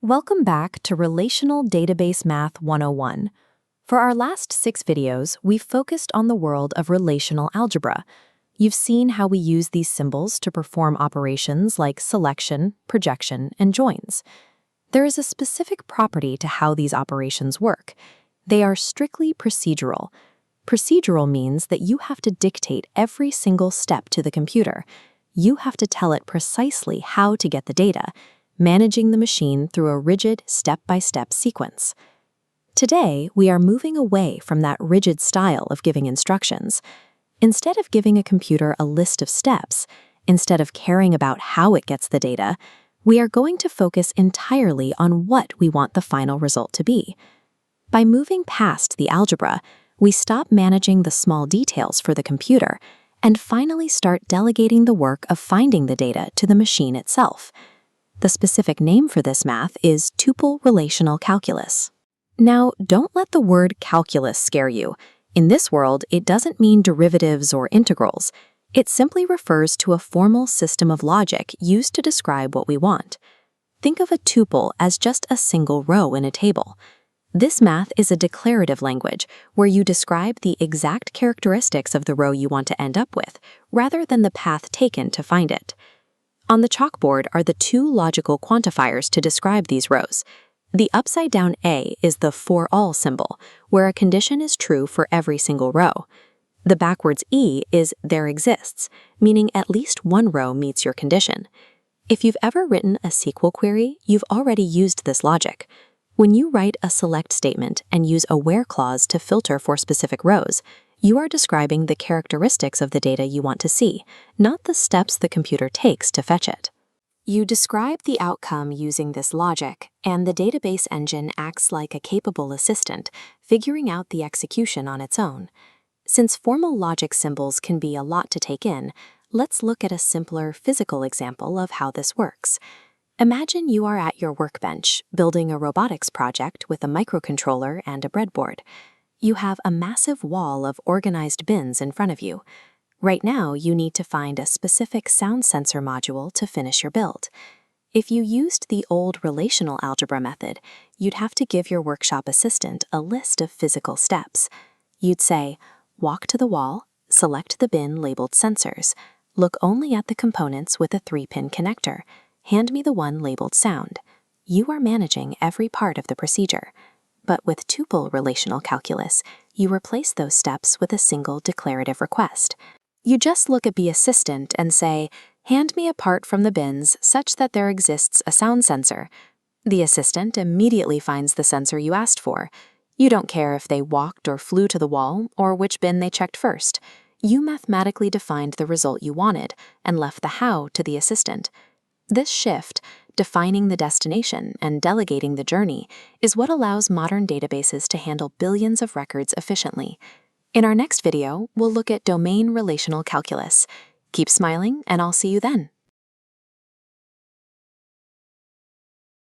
Welcome back to Relational Database Math 101. For our last 6 videos, we've focused on the world of relational algebra. You've seen how we use these symbols to perform operations like selection, projection, and joins. There is a specific property to how these operations work. They are strictly procedural. Procedural means that you have to dictate every single step to the computer. You have to tell it precisely how to get the data, managing the machine through a rigid step-by-step sequence. Today, we are moving away from that rigid style of giving instructions. Instead of giving a computer a list of steps, instead of caring about how it gets the data, we are going to focus entirely on what we want the final result to be. By moving past the algebra, we stop managing the small details for the computer and finally start delegating the work of finding the data to the machine itself. The specific name for this math is Tuple Relational Calculus. Now, don't let the word calculus scare you. In this world, it doesn't mean derivatives or integrals. It simply refers to a formal system of logic used to describe what we want. Think of a tuple as just a single row in a table. This math is a declarative language where you describe the exact characteristics of the row you want to end up with, rather than the path taken to find it. On the chalkboard are the 2 logical quantifiers to describe these rows. The upside-down A is the forall symbol, where a condition is true for every single row. The backwards E is there exists, meaning at least one row meets your condition. If you've ever written a SQL query, you've already used this logic. When you write a select statement and use a where clause to filter for specific rows, you are describing the characteristics of the data you want to see, not the steps the computer takes to fetch it. You describe the outcome using this logic, and the database engine acts like a capable assistant, figuring out the execution on its own. Since formal logic symbols can be a lot to take in, let's look at a simpler physical example of how this works. Imagine you are at your workbench, building a robotics project with a microcontroller and a breadboard. You have a massive wall of organized bins in front of you. Right now, you need to find a specific sound sensor module to finish your build. If you used the old relational algebra method, you'd have to give your workshop assistant a list of physical steps. You'd say, walk to the wall, select the bin labeled sensors, look only at the components with a 3-pin connector, hand me the one labeled sound. You are managing every part of the procedure. But with Tuple Relational Calculus, you replace those steps with a single declarative request. You just look at the assistant and say, hand me a part from the bins such that there exists a sound sensor. The assistant immediately finds the sensor you asked for. You don't care if they walked or flew to the wall or which bin they checked first. You mathematically defined the result you wanted and left the how to the assistant. This shift, defining the destination and delegating the journey, is what allows modern databases to handle billions of records efficiently. In our next video, we'll look at domain relational calculus. Keep smiling, and I'll see you then.